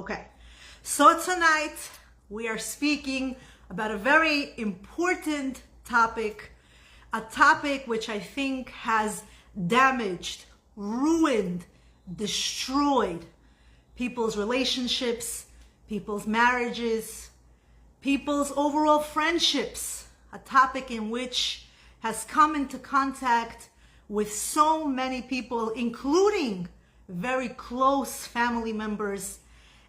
Okay, so tonight we are speaking about a very important topic, a topic which I think has damaged, ruined, destroyed people's relationships, people's marriages, people's overall friendships, a topic in which has come into contact with so many people, including very close family members.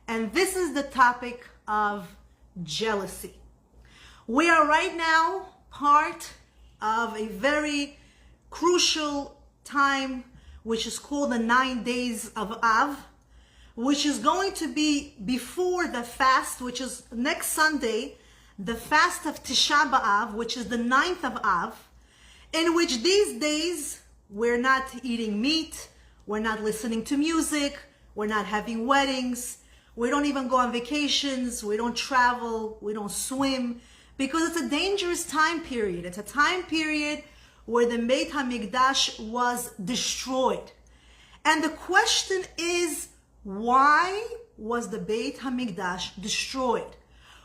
And this is the topic of jealousy. We are right now part of a very crucial time, which is called the 9 days of Av, which is going to be before the fast, which is next Sunday, the fast of Tisha B'Av, which is the 9th of Av, in which these days we're not eating meat, we're not listening to music, we're not having weddings, we don't even go on vacations, we don't travel, we don't swim, because it's a dangerous time period. It's a time period where the Beit HaMikdash was destroyed. And the question is, why was the Beit HaMikdash destroyed?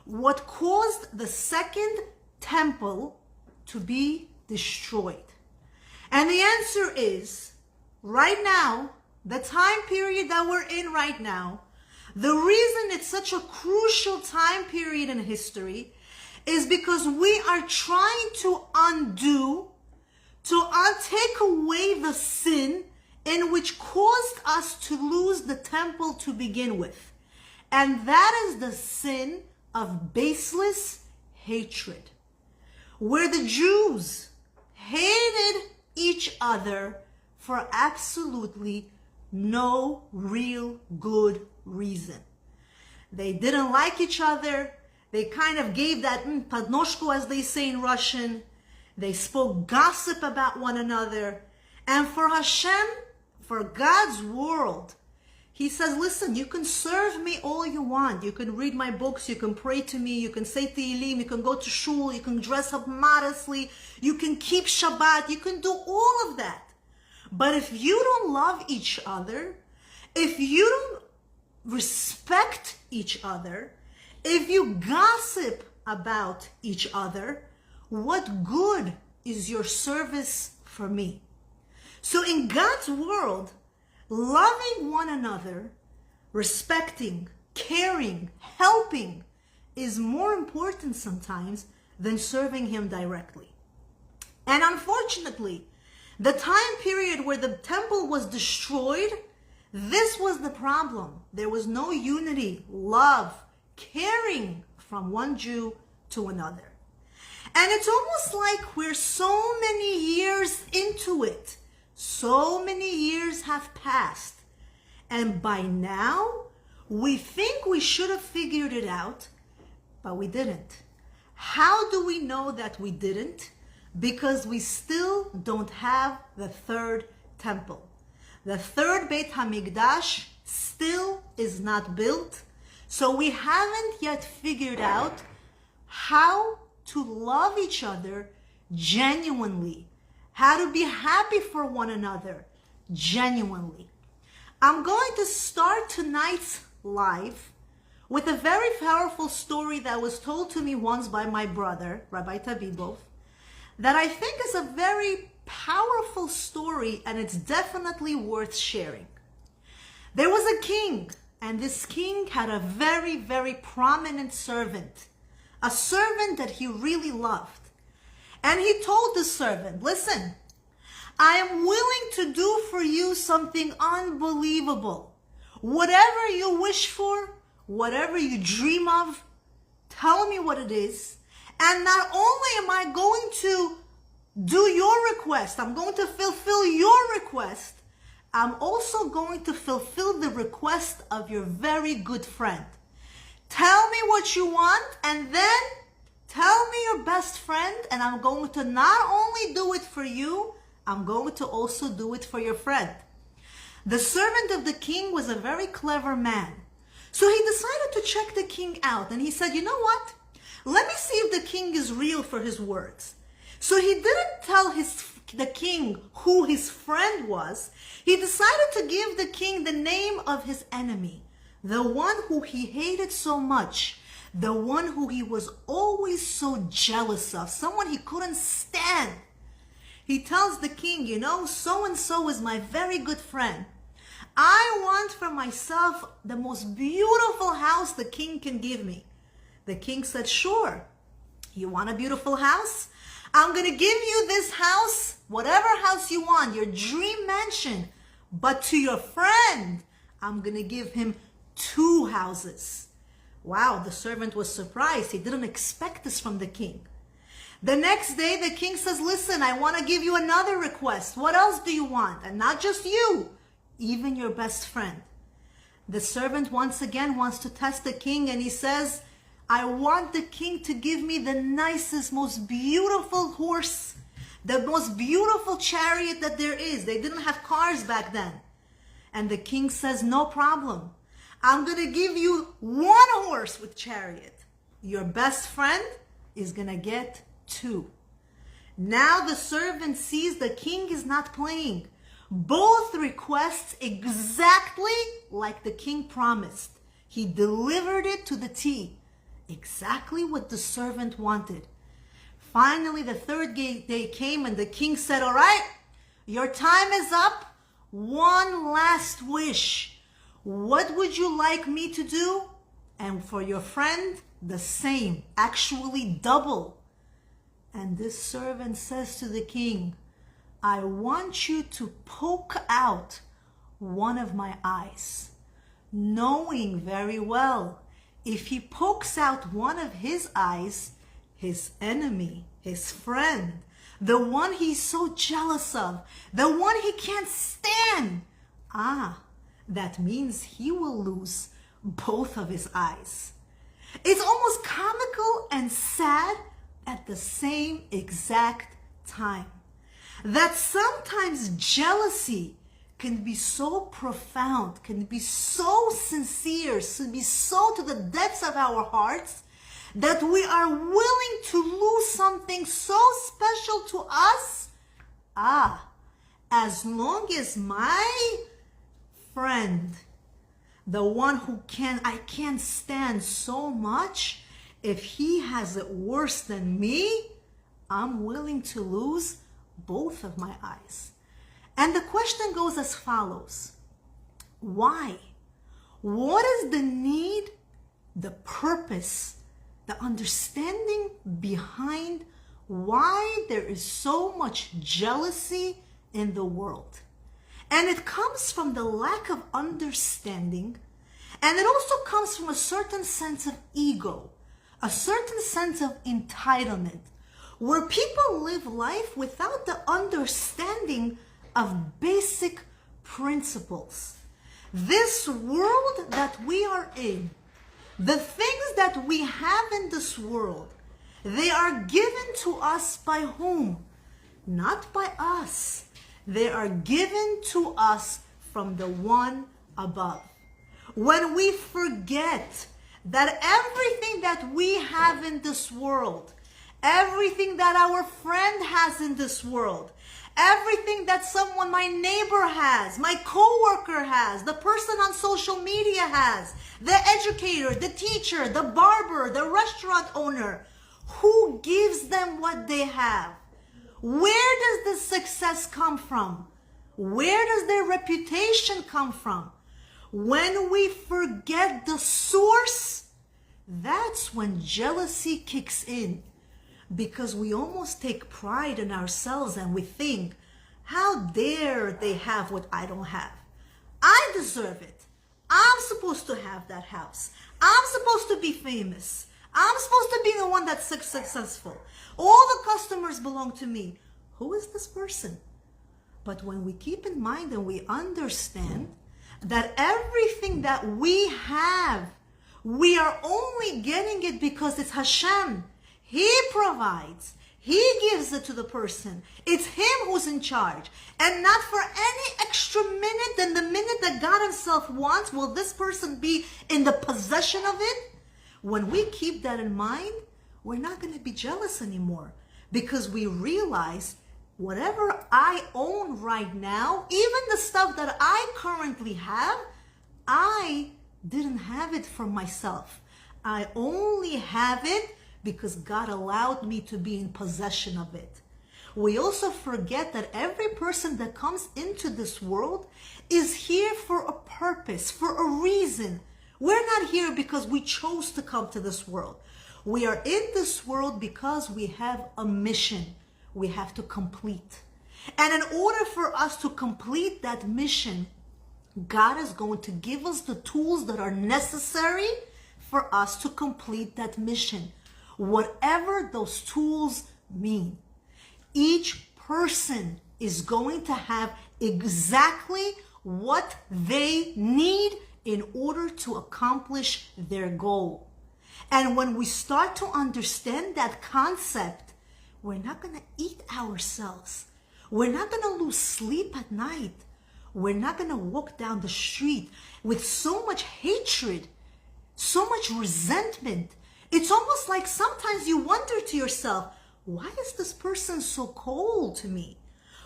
What caused the second temple to be destroyed? And the answer is, right now, the time period that we're in right now, the reason it's such a crucial time period in history is because we are trying to take away the sin in which caused us to lose the temple to begin with. And that is the sin of baseless hatred, where the Jews hated each other for absolutely no real good reason. They didn't like each other. They kind of gave that padnoshko, as they say in Russian. They spoke gossip about one another. And for Hashem, for God's world, He says, listen, you can serve me all you want. You can read my books, you can pray to me, you can say Tehillim, you can go to shul, you can dress up modestly, you can keep Shabbat, you can do all of that. But if you don't love each other, if you don't respect each other, if you gossip about each other, what good is your service for me? So in God's world, loving one another, respecting, caring, helping is more important sometimes than serving Him directly. And unfortunately, the time period where the temple was destroyed, this was the problem. There was no unity, love, caring from one Jew to another. And it's almost like we're so many years into it. So many years have passed. And by now, we think we should have figured it out, but we didn't. How do we know that we didn't? Because we still don't have the third temple. The third Beit HaMikdash still is not built. So we haven't yet figured out how to love each other genuinely, how to be happy for one another genuinely. I'm going to start tonight's live with a very powerful story that was told to me once by my brother, Rabbi Tabibov, that I think is a very powerful story, and it's definitely worth sharing. There was a king, and this king had a very, very prominent servant, a servant that he really loved. And he told the servant, listen, I am willing to do for you something unbelievable. Whatever you wish for, whatever you dream of, tell me what it is. And not only am I going to do your request, I'm going to fulfill your request, I'm also going to fulfill the request of your very good friend. Tell me what you want, and then tell me your best friend, and I'm going to not only do it for you, I'm going to also do it for your friend. The servant of the king was a very clever man. So he decided to check the king out, and he said, you know what? Let me see if the king is real for his words. So he didn't tell the king who his friend was. He decided to give the king the name of his enemy, the one who he hated so much, the one who he was always so jealous of, someone he couldn't stand. He tells the king, you know, so-and-so is my very good friend. I want for myself the most beautiful house the king can give me. The king said, sure. You want a beautiful house? I'm going to give you this house, whatever house you want, your dream mansion. But to your friend, I'm going to give him 2 houses. Wow, the servant was surprised. He didn't expect this from the king. The next day, the king says, listen, I want to give you another request. What else do you want? And not just you, even your best friend. The servant once again wants to test the king, and he says, I want the king to give me the nicest, most beautiful horse, the most beautiful chariot that there is. They didn't have cars back then. And the king says, no problem. I'm going to give you 1 horse with chariot. Your best friend is going to get 2. Now the servant sees the king is not playing. Both requests exactly like the king promised. He delivered it to the T. Exactly what the servant wanted. Finally, the 3rd day came and the king said, all right, your time is up. 1 last wish. What would you like me to do? And for your friend, the same, actually double. And this servant says to the king, I want you to poke out one of my eyes, knowing very well, if he pokes out one of his eyes, his enemy, his friend, the one he's so jealous of, the one he can't stand, that means he will lose both of his eyes. It's almost comical and sad at the same exact time. That sometimes jealousy can be so profound, can be so sincere, can be so to the depths of our hearts, that we are willing to lose something so special to us. As long as my friend, the one who I can't stand so much, if he has it worse than me, I'm willing to lose both of my eyes. And the question goes as follows. Why? What is the need, the purpose, the understanding behind why there is so much jealousy in the world? And it comes from the lack of understanding, and it also comes from a certain sense of ego, a certain sense of entitlement, where people live life without the understanding of basic principles. This world that we are in, the things that we have in this world, they are given to us by whom? Not by us. They are given to us from the one above. When we forget that everything that we have in this world, everything that our friend has in this world, everything that someone, my neighbor has, my coworker has, the person on social media has, the educator, the teacher, the barber, the restaurant owner, who gives them what they have? Where does the success come from? Where does their reputation come from? When we forget the source, that's when jealousy kicks in. Because we almost take pride in ourselves and we think, how dare they have what I don't have? I deserve it. I'm supposed to have that house. I'm supposed to be famous. I'm supposed to be the one that's successful. All the customers belong to me. Who is this person? But when we keep in mind and we understand that everything that we have, we are only getting it because it's Hashem. He provides. He gives it to the person. It's Him who's in charge. And not for any extra minute than the minute that God Himself wants will this person be in the possession of it. When we keep that in mind, we're not going to be jealous anymore. Because we realize whatever I own right now, even the stuff that I currently have, I didn't have it for myself. I only have it because God allowed me to be in possession of it. We also forget that every person that comes into this world is here for a purpose, for a reason. We're not here because we chose to come to this world. We are in this world because we have a mission we have to complete. And in order for us to complete that mission, God is going to give us the tools that are necessary for us to complete that mission. Whatever those tools mean. Each person is going to have exactly what they need in order to accomplish their goal. And when we start to understand that concept, we're not going to eat ourselves. We're not going to lose sleep at night. We're not going to walk down the street with so much hatred, so much resentment. It's almost like sometimes you wonder to yourself, why is this person so cold to me?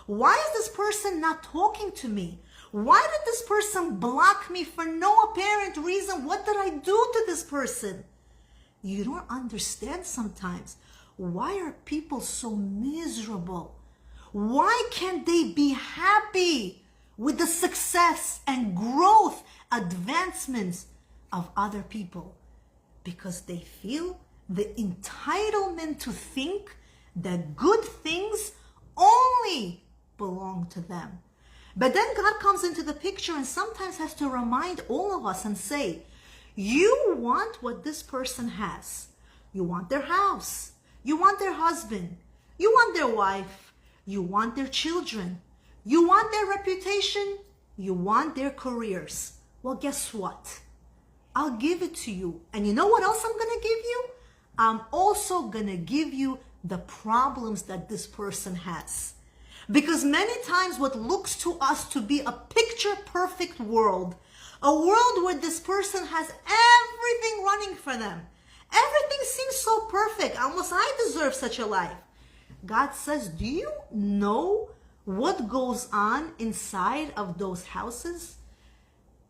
Why is this person not talking to me? Why did this person block me for no apparent reason? What did I do to this person? You don't understand sometimes. Why are people so miserable? Why can't they be happy with the success and growth, advancements of other people? Because they feel the entitlement to think that good things only belong to them. But then God comes into the picture and sometimes has to remind all of us and say, you want what this person has. You want their house. You want their husband. You want their wife. You want their children. You want their reputation. You want their careers. Well, guess what? I'll give it to you. And you know what else I'm going to give you? I'm also going to give you the problems that this person has. Because many times what looks to us to be a picture perfect world, a world where this person has everything running for them, everything seems so perfect, almost I deserve such a life. God says, do you know what goes on inside of those houses?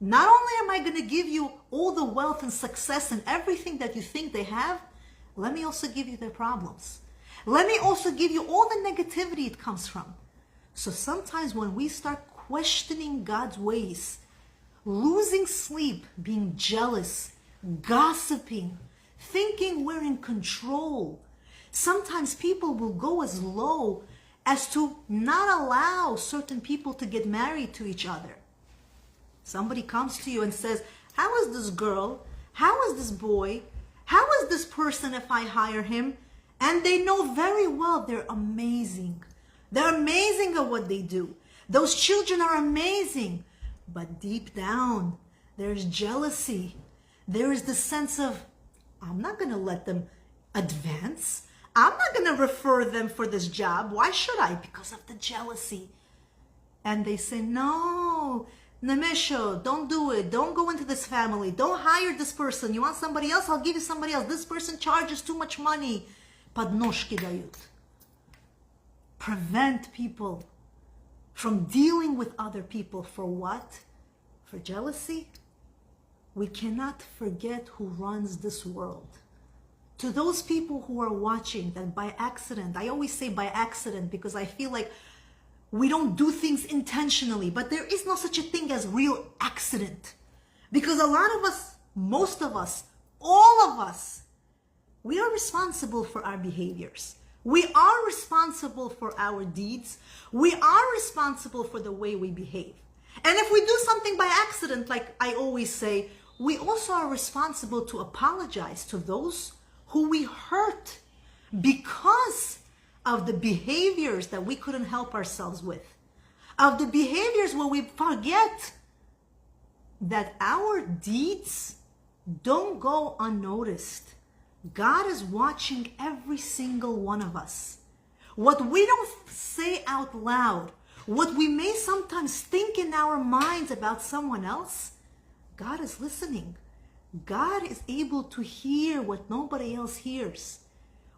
Not only am I going to give you all the wealth and success and everything that you think they have, let me also give you their problems. Let me also give you all the negativity it comes from. So sometimes when we start questioning God's ways, losing sleep, being jealous, gossiping, thinking we're in control, sometimes people will go as low as to not allow certain people to get married to each other. Somebody comes to you and says, how is this girl? How is this boy? How is this person if I hire him? And they know very well they're amazing. They're amazing at what they do. Those children are amazing. But deep down, there's jealousy. There is the sense of, I'm not going to let them advance. I'm not going to refer them for this job. Why should I? Because of the jealousy. And they say, no, Nemesho, don't do it. Don't go into this family. Don't hire this person. You want somebody else? I'll give you somebody else. This person charges too much money. Padnoshki dayut. Prevent people from dealing with other people for what? For jealousy? We cannot forget who runs this world. To those people who are watching that by accident, I always say by accident because I feel like we don't do things intentionally, but there is no such a thing as real accident. Because a lot of us, most of us, all of us, we are responsible for our behaviors. We are responsible for our deeds. We are responsible for the way we behave. And if we do something by accident, like I always say, we also are responsible to apologize to those who we hurt because of the behaviors that we couldn't help ourselves with, of the behaviors where we forget that our deeds don't go unnoticed. God is watching every single one of us. What we don't say out loud, what we may sometimes think in our minds about someone else, God is listening. God is able to hear what nobody else hears.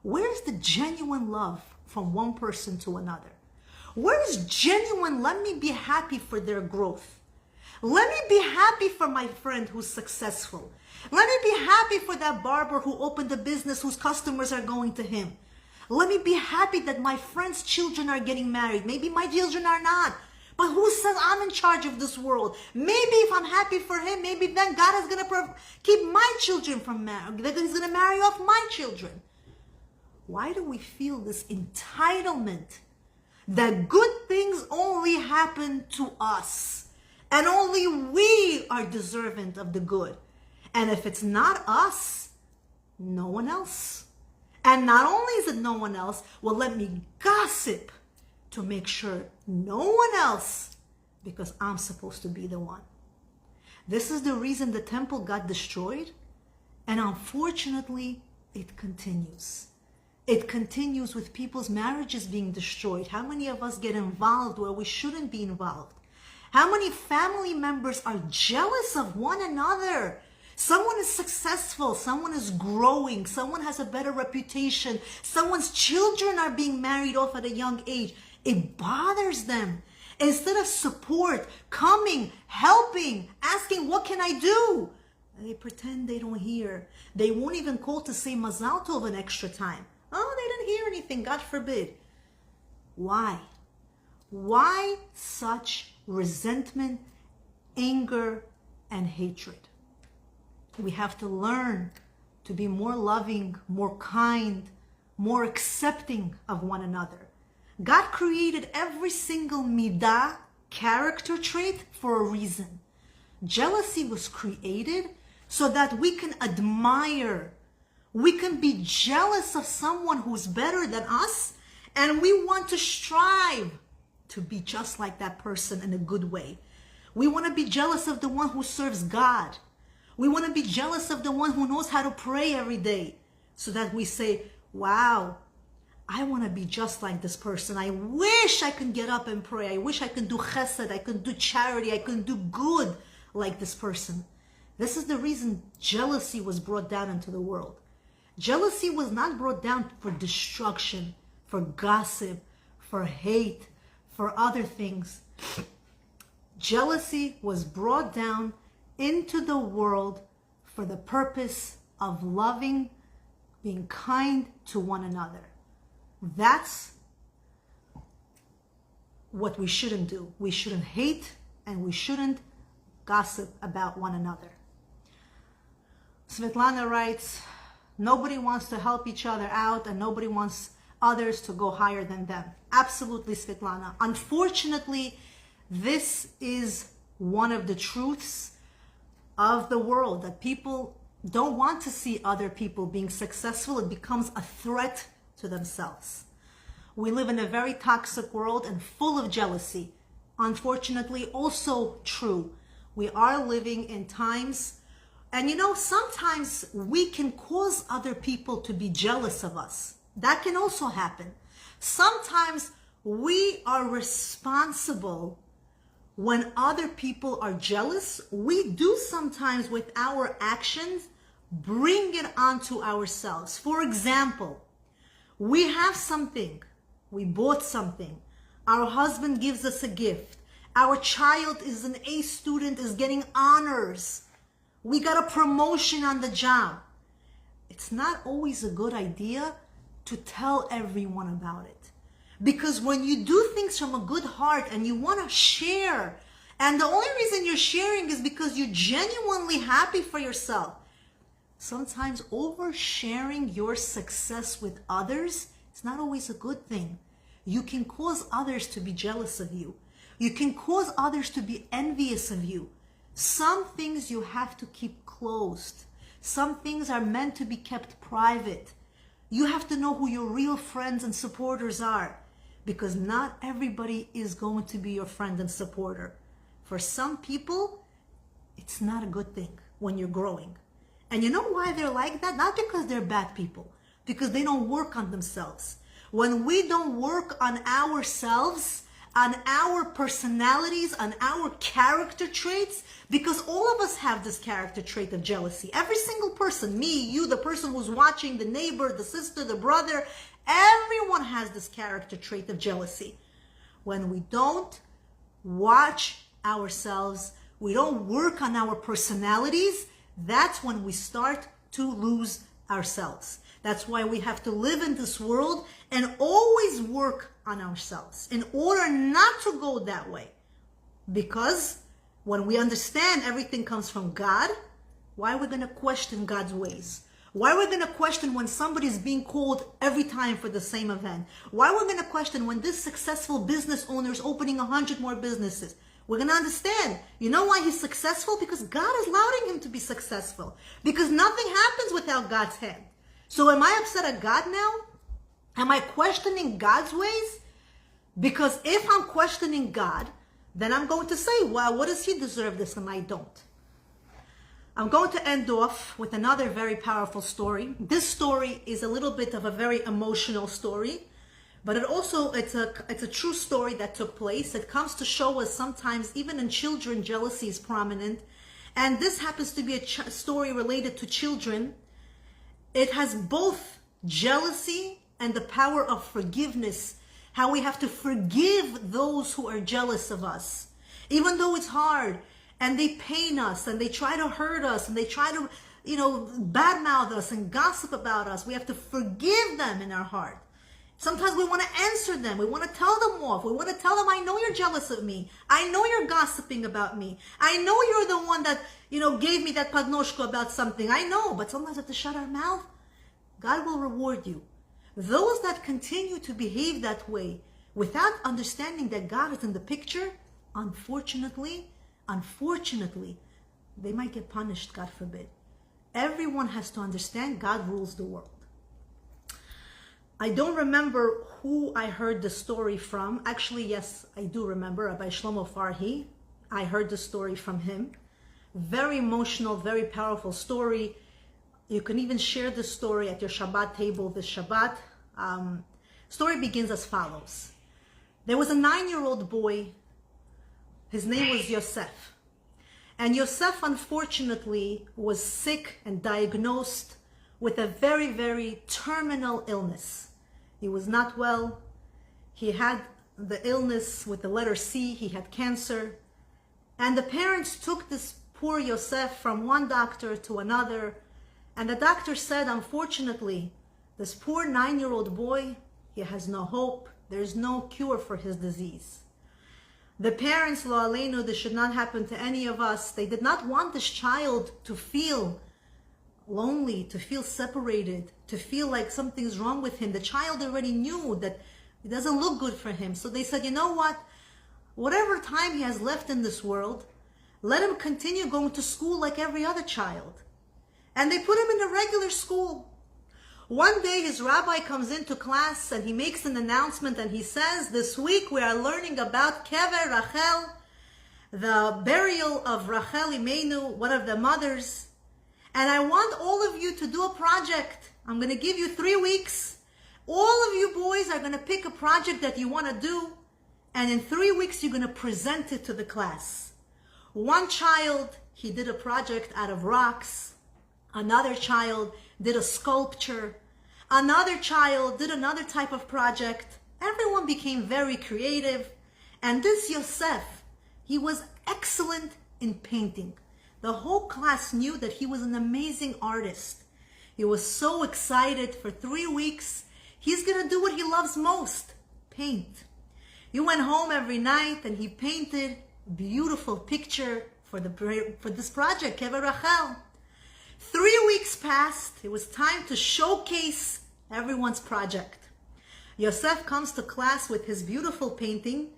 Where is the genuine love from one person to another? Where is genuine, let me be happy for their growth? Let me be happy for my friend who's successful. Let me be happy for that barber who opened a business whose customers are going to him. Let me be happy that my friend's children are getting married. Maybe my children are not. But who says I'm in charge of this world? Maybe if I'm happy for him, maybe then God is going to keep my children from marrying. He's going to marry off my children. Why do we feel this entitlement that good things only happen to us and only we are deserving of the good? And if it's not us, no one else. And not only is it no one else, well, let me gossip to make sure no one else, because I'm supposed to be the one. This is the reason the temple got destroyed. And unfortunately, it continues. It continues with people's marriages being destroyed. How many of us get involved where we shouldn't be involved? How many family members are jealous of one another? Someone is successful, someone is growing, someone has a better reputation, someone's children are being married off at a young age. It bothers them. Instead of support, coming, helping, asking, what can I do? They pretend they don't hear. They won't even call to say Mazal Tov an extra time. Oh, they didn't hear anything, God forbid. Why? Why such resentment, anger, and hatred? We have to learn to be more loving, more kind, more accepting of one another. God created every single midah, character trait, for a reason. Jealousy was created so that we can admire. We can be jealous of someone who's better than us, and we want to strive to be just like that person in a good way. We want to be jealous of the one who serves God. We want to be jealous of the one who knows how to pray every day, so that we say, wow, I want to be just like this person. I wish I could get up and pray. I wish I could do chesed. I could do charity. I could do good like this person. This is the reason jealousy was brought down into the world. Jealousy was not brought down for destruction, for gossip, for hate, for other things. Jealousy was brought down into the world for the purpose of loving, being kind to one another. That's what we shouldn't do. We shouldn't hate and we shouldn't gossip about one another. Svetlana writes, nobody wants to help each other out and nobody wants others to go higher than them. Absolutely, Svetlana. Unfortunately, this is one of the truths of the world, that people don't want to see other people being successful. It becomes a threat to themselves. We live in a very toxic world and full of jealousy. Unfortunately, also true. We are living in times, and sometimes we can cause other people to be jealous of us. That can also happen. Sometimes we are responsible when other people are jealous. We do sometimes with our actions bring it onto ourselves. For example, we have something, we bought something, our husband gives us a gift, our child is an A student, is getting honors, we got a promotion on the job. It's not always a good idea to tell everyone about it. Because when you do things from a good heart and you want to share, and the only reason you're sharing is because you're genuinely happy for yourself, sometimes oversharing your success with others is not always a good thing. You can cause others to be jealous of you. You can cause others to be envious of you. Some things you have to keep closed. Some things are meant to be kept private. You have to know who your real friends and supporters are, because not everybody is going to be your friend and supporter. For some people, it's not a good thing when you're growing. And you know why they're like that? Not because they're bad people, because they don't work on themselves. When we don't work on ourselves, on our personalities, on our character traits, because all of us have this character trait of jealousy. Every single person, me, you, the person who's watching, the neighbor, the sister, the brother, everyone has this character trait of jealousy. When we don't watch ourselves, we don't work on our personalities, that's when we start to lose ourselves. That's why we have to live in this world and always work on ourselves in order not to go that way. Because when we understand everything comes from God, why are we going to question God's ways? Why are we going to question when somebody is being called every time for the same event? Why are we going to question when this successful business owner is opening 100 more businesses? We're going to understand. You know why he's successful? Because God is allowing him to be successful. Because nothing happens without God's hand. So am I upset at God now? Am I questioning God's ways? Because if I'm questioning God, then I'm going to say, well, what does he deserve this and I don't? I'm going to end off with another very powerful story. This story is a little bit of a very emotional story, but it's a true story that took place. It comes to show us sometimes, even in children, jealousy is prominent. And this happens to be a story related to children. It has both jealousy and the power of forgiveness. How we have to forgive those who are jealous of us. Even though it's hard, and they pain us, and they try to hurt us, and they try to, badmouth us and gossip about us. We have to forgive them in our heart. Sometimes we want to answer them. We want to tell them off. We want to tell them, I know you're jealous of me. I know you're gossiping about me. I know you're the one that, gave me that padnoshko about something. I know, but sometimes we have to shut our mouth. God will reward you. Those that continue to behave that way without understanding that God is in the picture, unfortunately, they might get punished, God forbid. Everyone has to understand God rules the world. I don't remember who I heard the story from. Actually, yes, I do remember, Rabbi Shlomo Farhi. I heard the story from him. Very emotional, very powerful story. You can even share this story at your Shabbat table this Shabbat. Story begins as follows. There was a 9-year-old boy. His name was Yosef. And Yosef, unfortunately, was sick and diagnosed with a very, very terminal illness. He was not well. He had the illness with the letter C. He had cancer. And the parents took this poor Yosef from one doctor to another. And the doctor said, unfortunately, this poor 9-year-old boy, he has no hope. There's no cure for his disease. The parents, lo aleinu, this should not happen to any of us. They did not want this child to feel lonely, to feel separated, to feel like something's wrong with him. The child already knew that it doesn't look good for him. So they said, you know what? Whatever time he has left in this world, let him continue going to school like every other child. And they put him in a regular school. One day his rabbi comes into class and he makes an announcement and he says, this week we are learning about Kever Rachel, the burial of Rachel Imenu, one of the mothers. And I want all of you to do a project. I'm going to give you 3 weeks. All of you boys are going to pick a project that you want to do. And in 3 weeks, you're going to present it to the class. One child, he did a project out of rocks. Another child did a sculpture. Another child did another type of project. Everyone became very creative. And this Yosef, he was excellent in painting. The whole class knew that he was an amazing artist. He was so excited. For 3 weeks. He's going to do what he loves most, paint. He went home every night and he painted a beautiful picture for this project, Kever Rachel. 3 weeks passed. It was time to showcase everyone's project. Yosef comes to class with his beautiful painting.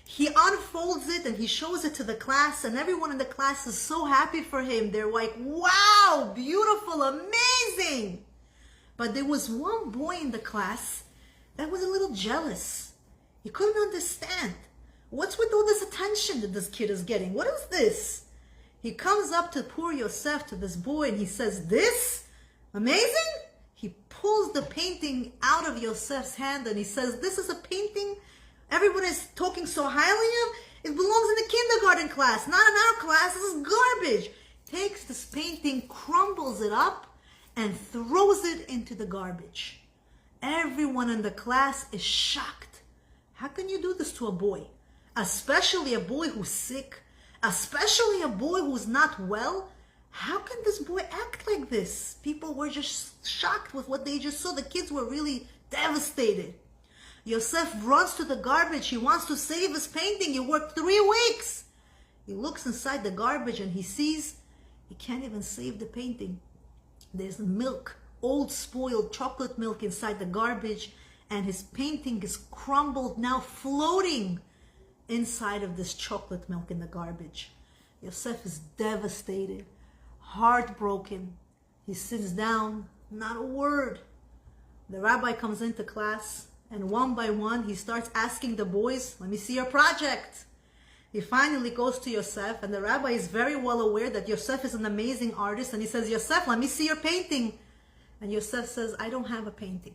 He unfolds it and he shows it to the class, and everyone in the class is so happy for him. They're like, wow, beautiful, amazing. But there was one boy in the class that was a little jealous. He couldn't understand. What's with all this attention that this kid is getting? What is this? He comes up to poor Yosef, to this boy, and he says, this? Amazing? He pulls the painting out of Yosef's hand and he says, this is a painting? Everyone is talking so highly of it. It belongs in the kindergarten class, not in our class. This is garbage. Takes this painting, crumbles it up, and throws it into the garbage. Everyone in the class is shocked. How can you do this to a boy? Especially a boy who's sick. especially a boy who's not well. How can this boy act like this? People were just shocked with what they just saw. The kids were really devastated. Yosef runs to the garbage. He wants to save his painting. He worked 3 weeks. He looks inside the garbage and he sees he can't even save the painting. There's milk, old spoiled chocolate milk inside the garbage, and his painting is crumbled, now floating inside of this chocolate milk in the garbage. Yosef is devastated, heartbroken. He sits down, not a word. The rabbi comes into class, and one by one he starts asking the boys, let me see your project. He finally goes to Yosef, and the rabbi is very well aware that Yosef is an amazing artist, and he says, Yosef, let me see your painting. And Yosef says, I don't have a painting.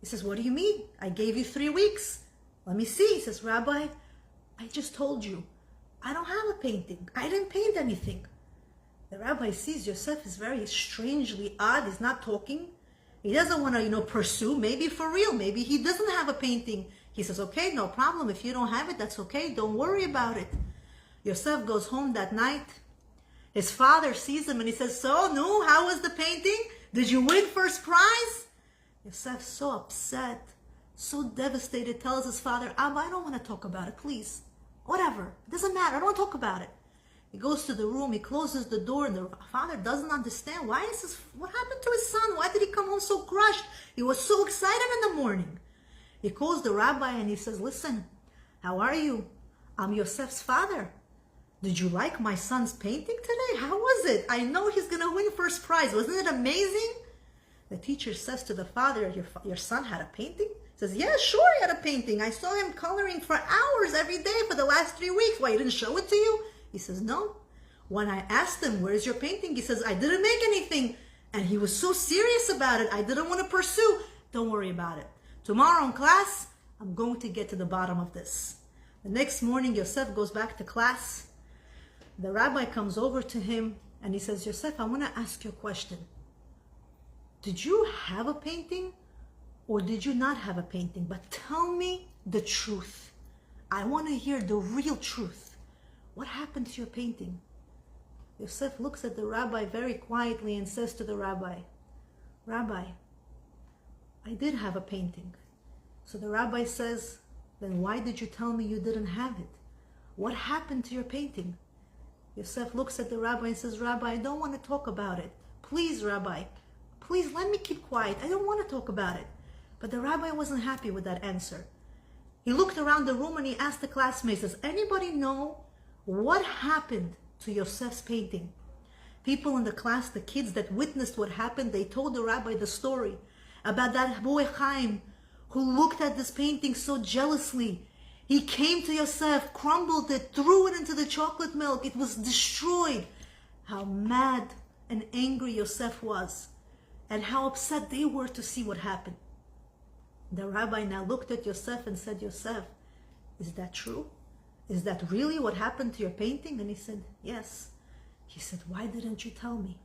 He says, what do you mean? I gave you 3 weeks. Let me see. He says, Rabbi, I just told you, I don't have a painting. I didn't paint anything. The rabbi sees Yosef is very strangely odd. He's not talking. He doesn't want to, pursue. Maybe for real. Maybe he doesn't have a painting. He says, okay, no problem. If you don't have it, that's okay. Don't worry about it. Yosef goes home that night. His father sees him and he says, so, Nu, how was the painting? Did you win first prize? Yosef, so upset, so devastated, tells his father, Abba, I don't want to talk about it, please. Whatever. It doesn't matter. I don't want to talk about it. He goes to the room. He closes the door. And the father doesn't understand. What happened to his son? Why did he come home so crushed? He was so excited in the morning. He calls the rabbi and he says, listen, how are you? I'm Yosef's father. Did you like my son's painting today? How was it? I know he's going to win first prize. Wasn't it amazing? The teacher says to the father, your son had a painting? He says, yeah, sure, he had a painting. I saw him coloring for hours every day for the last 3 weeks. Why, he didn't show it to you? He says, no. When I asked him, where's your painting? He says, I didn't make anything. And he was so serious about it. I didn't want to pursue. Don't worry about it. Tomorrow in class, I'm going to get to the bottom of this. The next morning, Yosef goes back to class. The rabbi comes over to him and he says, Yosef, I want to ask you a question. Did you have a painting or did you not have a painting? But tell me the truth. I want to hear the real truth. What happened to your painting? Yosef looks at the rabbi very quietly and says to the rabbi, Rabbi, I did have a painting. So the rabbi says, then why did you tell me you didn't have it? What happened to your painting? Yosef looks at the rabbi and says, Rabbi, I don't want to talk about it. Please, Rabbi, please let me keep quiet. I don't want to talk about it. But the rabbi wasn't happy with that answer. He looked around the room and he asked the classmates, does anybody know what happened to Yosef's painting? People in the class, the kids that witnessed what happened, they told the rabbi the story about that boy Chaim who looked at this painting so jealously. He came to Yosef, crumbled it, threw it into the chocolate milk. It was destroyed. How mad and angry Yosef was, and how upset they were to see what happened. The rabbi now looked at Yosef and said, Yosef, is that true? Is that really what happened to your painting? And he said, yes. He said, why didn't you tell me?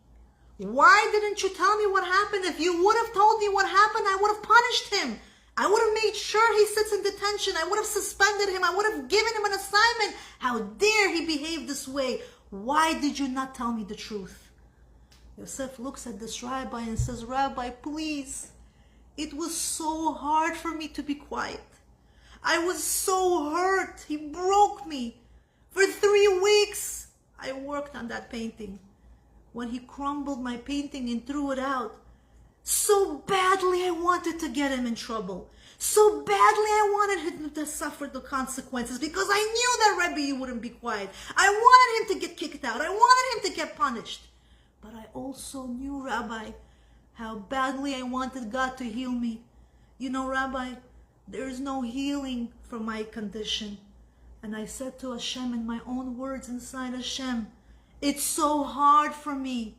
Why didn't you tell me what happened? If you would have told me what happened, I would have punished him. I would have made sure he sits in detention. I would have suspended him. I would have given him an assignment. How dare he behave this way? Why did you not tell me the truth? Yosef looks at this rabbi and says, Rabbi, please. It was so hard for me to be quiet. I was so hurt. He broke me. For 3 weeks, I worked on that painting. When he crumbled my painting and threw it out, so badly I wanted to get him in trouble. So badly I wanted him to suffer the consequences because I knew that Rebbe, you wouldn't be quiet. I wanted him to get kicked out. I wanted him to get punished. But I also knew, Rabbi, how badly I wanted God to heal me. You know, Rabbi, there is no healing for my condition. And I said to Hashem in my own words inside Hashem, it's so hard for me.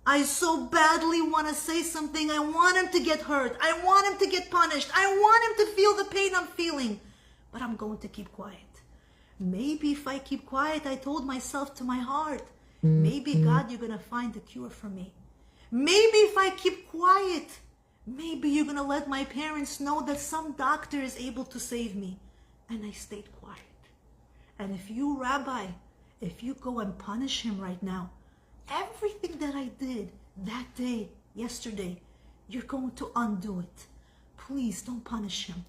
I so badly want to say something. I want him to get hurt. I want him to get punished. I want him to feel the pain I'm feeling. But I'm going to keep quiet. Maybe if I keep quiet, I told myself to my heart, maybe God, you're going to find a cure for me. Maybe if I keep quiet, maybe you're going to let my parents know that some doctor is able to save me. And I stayed quiet. And if you, Rabbi, if you go and punish him right now, everything that I did that day, yesterday, you're going to undo it. Please don't punish him.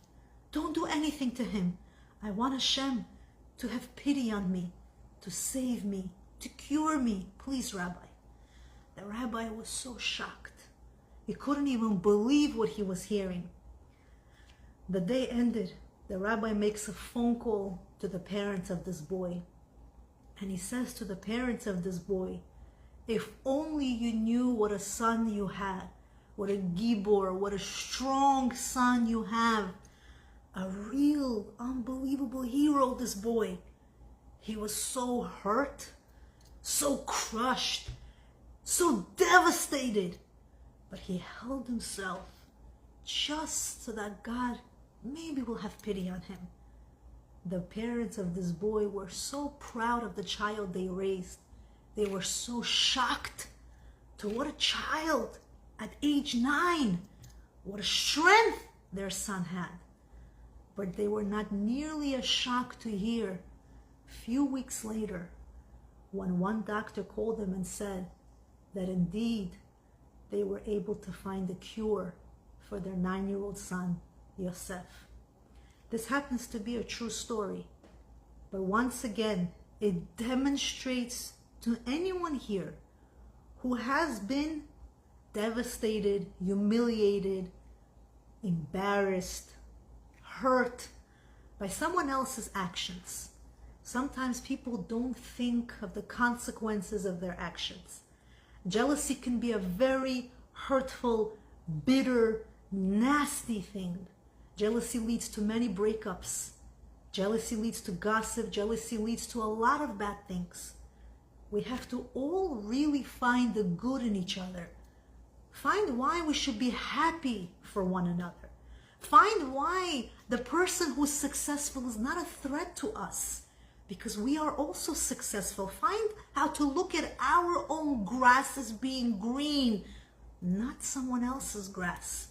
Don't do anything to him. I want Hashem to have pity on me, to save me, to cure me. Please, Rabbi. The rabbi was so shocked. He couldn't even believe what he was hearing. The day ended. The rabbi makes a phone call to the parents of this boy. And he says to the parents of this boy, if only you knew what a son you had, what a gibor, what a strong son you have, a real, unbelievable hero, this boy. He was so hurt, so crushed, so devastated, but he held himself just so that God maybe will have pity on him. The parents of this boy were so proud of the child they raised. They were so shocked to what a child at age 9, what a strength their son had. But they were not nearly as shocked to hear a few weeks later when one doctor called them and said that indeed they were able to find a cure for their 9-year-old son, Yosef. This happens to be a true story, but once again, it demonstrates to anyone here who has been devastated, humiliated, embarrassed, hurt by someone else's actions. Sometimes people don't think of the consequences of their actions. Jealousy can be a very hurtful, bitter, nasty thing. Jealousy leads to many breakups. Jealousy leads to gossip. Jealousy leads to a lot of bad things. We have to all really find the good in each other. Find why we should be happy for one another. Find why the person who's successful is not a threat to us, because we are also successful. Find how to look at our own grass as being green, not someone else's grass.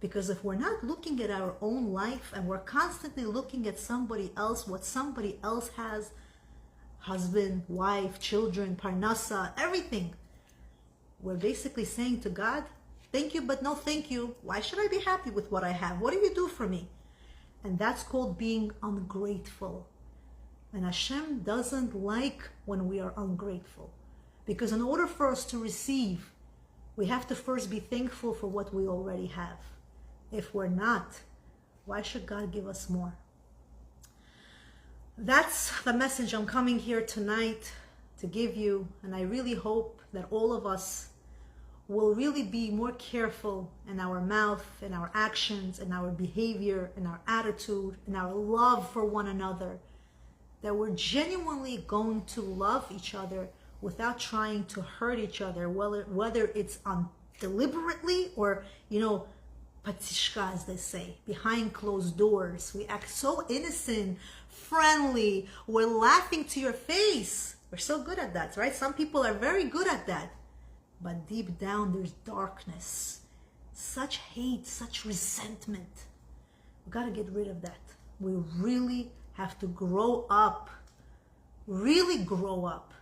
Because if we're not looking at our own life and we're constantly looking at somebody else, what somebody else has, husband, wife, children, parnasa, everything, we're basically saying to God, thank you, but no thank you. Why should I be happy with what I have? What do you do for me? And that's called being ungrateful. And Hashem doesn't like when we are ungrateful. Because in order for us to receive, we have to first be thankful for what we already have. If we're not, why should God give us more? That's the message I'm coming here tonight to give you. And I really hope that all of us will really be more careful in our mouth, in our actions, in our behavior, in our attitude, in our love for one another. That we're genuinely going to love each other without trying to hurt each other, whether it's deliberately or, patishka, as they say, behind closed doors. We act so innocent, friendly, we're laughing to your face. We're so good at that, right? Some people are very good at that. But deep down, there's darkness, such hate, such resentment. We've got to get rid of that. We really have to grow up, really grow up.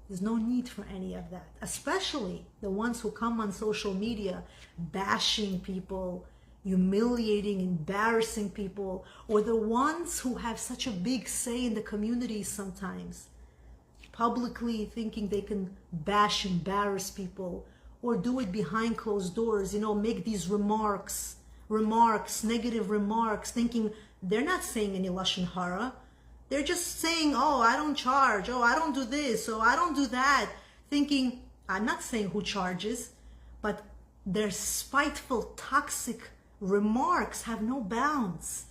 There's no need for any of that, especially the ones who come on social media bashing people, humiliating, embarrassing people, or the ones who have such a big say in the community sometimes, publicly thinking they can bash, embarrass people, or do it behind closed doors, make these remarks, negative remarks, thinking they're not saying any lashon hara. They're just saying, oh, I don't charge, oh, I don't do this, oh, I don't do that, thinking, I'm not saying who charges, but their spiteful, toxic remarks have no bounds.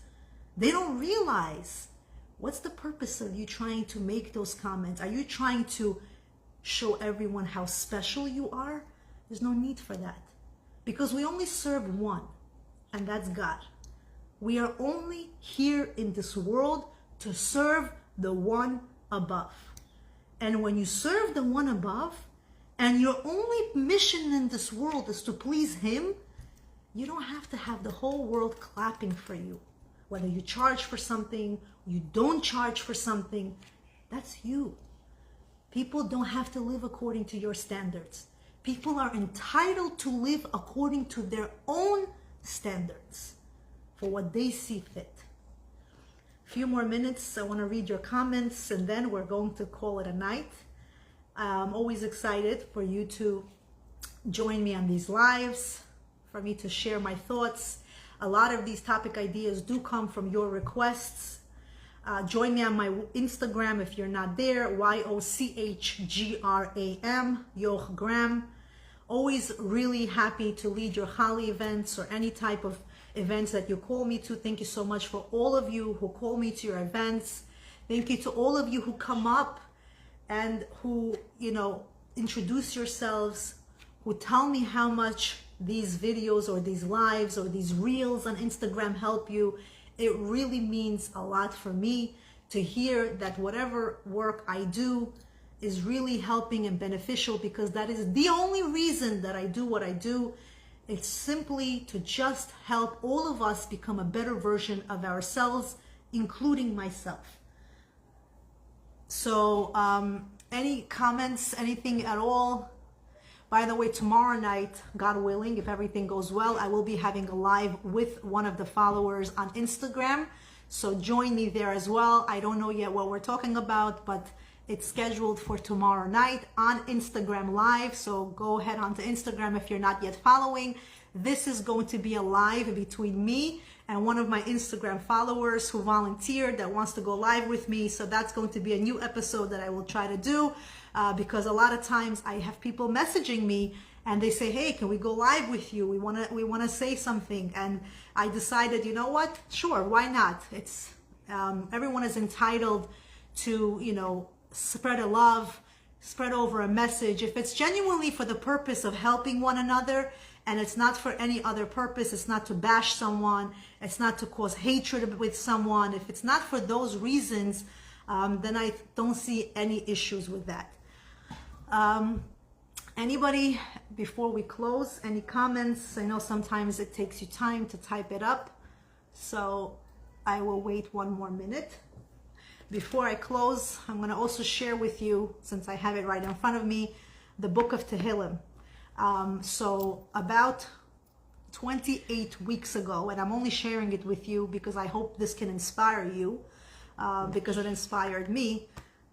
They don't realize, what's the purpose of you trying to make those comments? Are you trying to show everyone how special you are? There's no need for that. Because we only serve one, and that's God. We are only here in this world to serve the one above. And when you serve the one above, and your only mission in this world is to please him, you don't have to have the whole world clapping for you. Whether you charge for something, you don't charge for something, that's you. People don't have to live according to your standards. People are entitled to live according to their own standards for what they see fit. A few more minutes. I want to read your comments and then we're going to call it a night. I'm always excited for you to join me on these lives, for me to share my thoughts. A lot of these topic ideas do come from your requests. Join me on my Instagram if you're not there, YOCHGRAM, Yochgram. Always really happy to lead your Hali events or any type of events that you call me to. Thank you so much for all of you who call me to your events. Thank you to all of you who come up and who, introduce yourselves, who tell me how much these videos or these lives or these reels on Instagram help you. It really means a lot for me to hear that whatever work I do is really helping and beneficial, because that is the only reason that I do what I do. It's simply to just help all of us become a better version of ourselves, including myself. So any comments, anything at all? By the way, tomorrow night, God willing, if everything goes well, I will be having a live with one of the followers on Instagram. So join me there as well. I don't know yet what we're talking about, but it's scheduled for tomorrow night on Instagram Live. So go ahead onto Instagram if you're not yet following. This is going to be a live between me and one of my Instagram followers who volunteered that wants to go live with me. So that's going to be a new episode that I will try to do. Because a lot of times I have people messaging me and they say, hey, can we go live with you? We want to say something. And I decided, you know what? Sure, why not? It's everyone is entitled to, spread a love, spread over a message. If it's genuinely for the purpose of helping one another and it's not for any other purpose, it's not to bash someone, it's not to cause hatred with someone. If it's not for those reasons, then I don't see any issues with that. Anybody, before we close, any comments? I know sometimes it takes you time to type it up, so I will wait one more minute. Before I close, I'm going to also share with you, since I have it right in front of me, the book of Tehillim. So about 28 weeks ago, and I'm only sharing it with you because I hope this can inspire you, because it inspired me.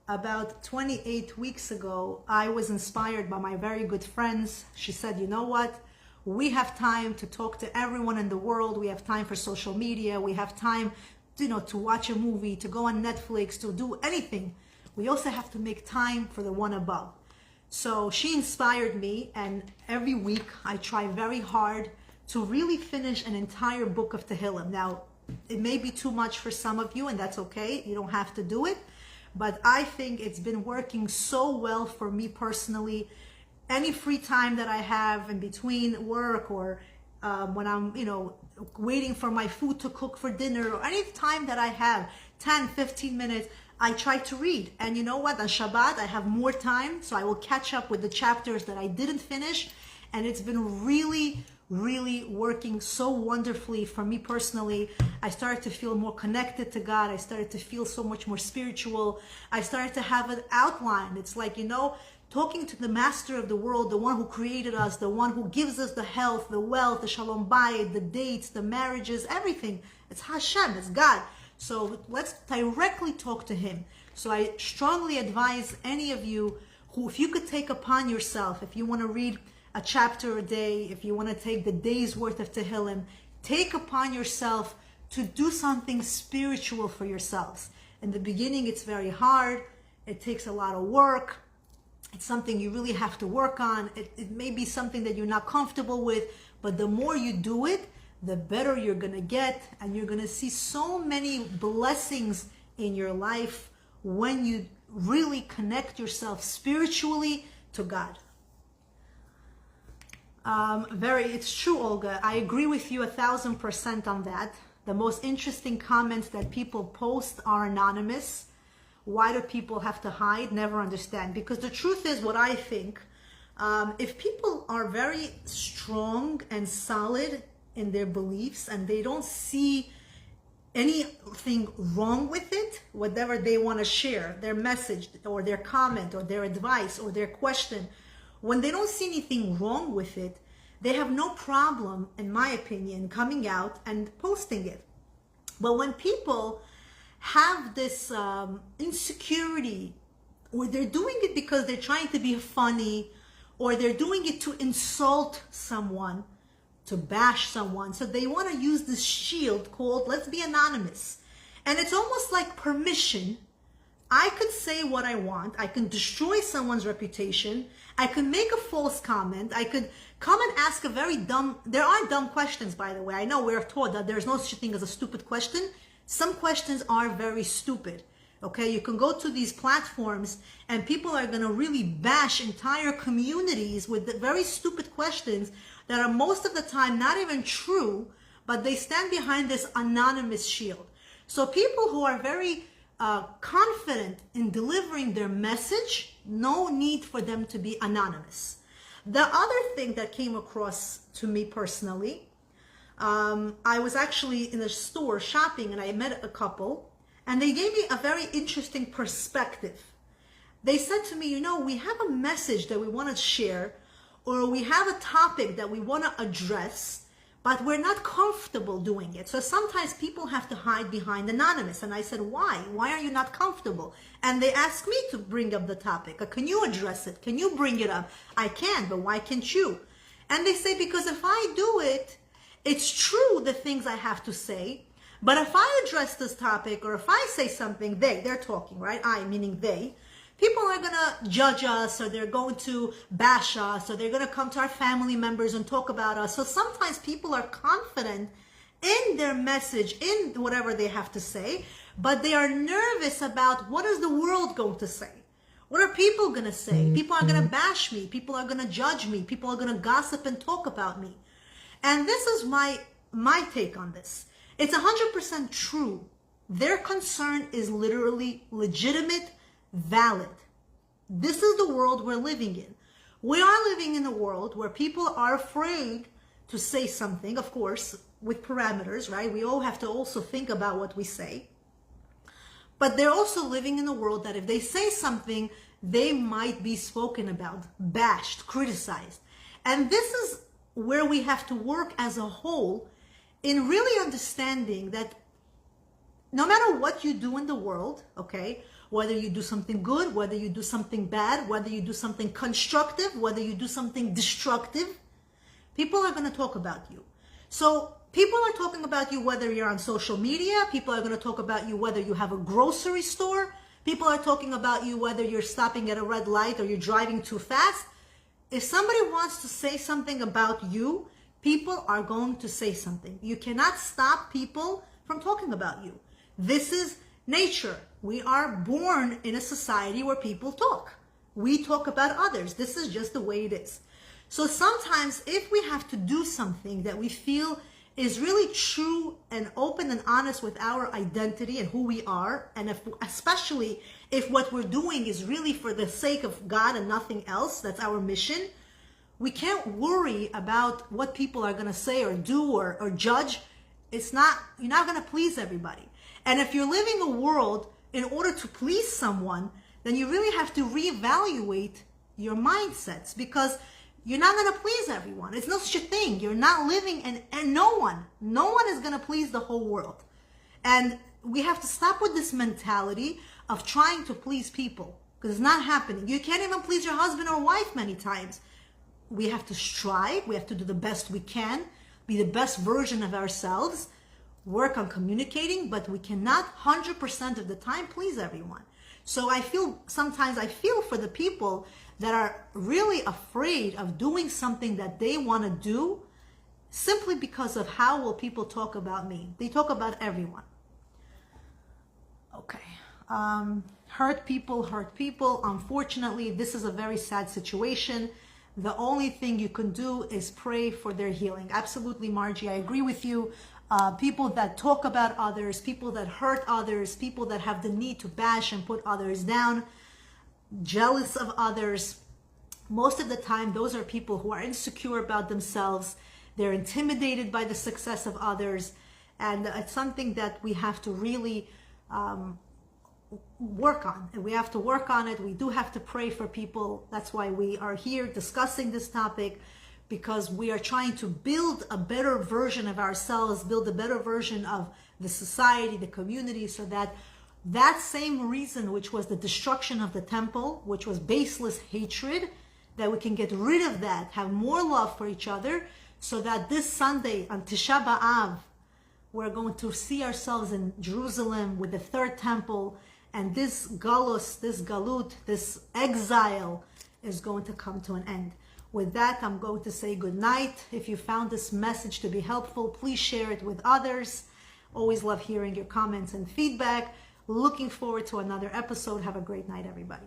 About 28 weeks ago, I was inspired by my very good friends. She said, you know what? We have time to talk to everyone in the world. We have time for social media. We have time, to watch a movie, to go on Netflix, to do anything. We also have to make time for the one above. So she inspired me, and every week I try very hard to really finish an entire book of Tehillim. Now, it may be too much for some of you, and that's okay. You don't have to do it. But I think it's been working so well for me personally. Any free time that I have in between work or when I'm, waiting for my food to cook for dinner, or any time that I have 10, 15 minutes, I try to read. And you know what? On Shabbat, I have more time, so I will catch up with the chapters that I didn't finish. And it's been really, really working so wonderfully for me personally. I started to feel more connected to God. I started to feel so much more spiritual. I started to have an outline. It's like, talking to the master of the world, the one who created us, the one who gives us the health, the wealth, the shalom bayit, the dates, the marriages, everything. It's Hashem, it's God. So let's directly talk to him. So I strongly advise any of you who, if you could take upon yourself, if you want to read a chapter a day, if you want to take the day's worth of Tehillim, take upon yourself to do something spiritual for yourselves. In the beginning, it's very hard. It takes a lot of work. It's something you really have to work on. It may be something that you're not comfortable with, but the more you do it, the better you're going to get, and you're going to see so many blessings in your life when you really connect yourself spiritually to God. It's true, Olga. I agree with you 1,000% on that. The most interesting comments that people post are anonymous. Why do people have to hide? Never understand. Because the truth is, what I think, if people are very strong and solid in their beliefs and they don't see anything wrong with it, whatever they want to share, their message or their comment or their advice or their question, when they don't see anything wrong with it, they have no problem, in my opinion, coming out and posting it. But when people have this insecurity, or they're doing it because they're trying to be funny, or they're doing it to insult someone, to bash someone, so they want to use this shield called let's be anonymous. And it's almost like permission. I could say what I want. I can destroy someone's reputation. I could make a false comment. I could come and ask a very dumb, there are dumb questions, by the way. I know we're taught that there's no such thing as a stupid question. Some questions are very stupid. Okay, you can go to these platforms and people are going to really bash entire communities with the very stupid questions that are most of the time not even true, but they stand behind this anonymous shield. So people who are very confident in delivering their message, no need for them to be anonymous. The other thing that came across to me personally, I was actually in a store shopping and I met a couple and they gave me a very interesting perspective. They said to me, you know, we have a message that we want to share, or we have a topic that we want to address, but we're not comfortable doing it. So sometimes people have to hide behind anonymous. And I said, why? Why are you not comfortable? And they asked me to bring up the topic. Can you address it? Can you bring it up? I can, but why can't you? And they say, because if I do it, it's true the things I have to say. But if I address this topic, or if I say something, they're talking, right? I, meaning they. People are going to judge us, or they're going to bash us, or they're going to come to our family members and talk about us. So sometimes people are confident in their message, in whatever they have to say, but they are nervous about what is the world going to say? What are people going to say? People are going to bash me. People are going to judge me. People are going to gossip and talk about me. And this is my take on this. It's 100% true. Their concern is literally legitimate, valid. This is the world we're living in. We are living in a world where people are afraid to say something, of course, with parameters, right? We all have to also think about what we say. But they're also living in a world that if they say something, they might be spoken about, bashed, criticized. And this is where we have to work as a whole in really understanding that no matter what you do in the world, okay, whether you do something good, whether you do something bad, whether you do something constructive, whether you do something destructive, people are going to talk about you. So people are talking about you whether you're on social media. People are going to talk about you whether you have a grocery store. People are talking about you whether you're stopping at a red light or you're driving too fast. If somebody wants to say something about you, people are going to say something. You cannot stop people from talking about you. This is nature. We are born in a society where people talk. We talk about others. This is just the way it is. So sometimes if we have to do something that we feel is really true and open and honest with our identity and who we are, and especially if what we're doing is really for the sake of God and nothing else, that's our mission, we can't worry about what people are going to say or do or judge. You're not going to please everybody. And if you're living a world in order to please someone, then you really have to reevaluate your mindsets, because you're not going to please everyone. It's no such a thing. You're not living, and no one is going to please the whole world. And we have to stop with this mentality of trying to please people, because it's not happening. You can't even please your husband or wife many times. We have to strive. We have to do the best we can, be the best version of ourselves, work on communicating, but we cannot 100% of the time please everyone. So sometimes I feel for the people that are really afraid of doing something that they want to do simply because of how will people talk about me. They talk about everyone. Okay. Hurt people. Unfortunately, this is a very sad situation. The only thing you can do is pray for their healing. Absolutely, Margie, I agree with you. People that talk about others, people that hurt others, people that have the need to bash and put others down, jealous of others. Most of the time, those are people who are insecure about themselves. They're intimidated by the success of others. And it's something that we have to really work on. And we have to work on it. We do have to pray for people. That's why we are here discussing this topic, because we are trying to build a better version of ourselves, build a better version of the society, the community, so that that same reason, which was the destruction of the temple, which was baseless hatred, that we can get rid of that, have more love for each other, so that this Sunday on Tisha B'Av, we're going to see ourselves in Jerusalem with the third temple, and this galus, this galut, this exile is going to come to an end. With that, I'm going to say good night. If you found this message to be helpful, please share it with others. Always love hearing your comments and feedback. Looking forward to another episode. Have a great night, everybody.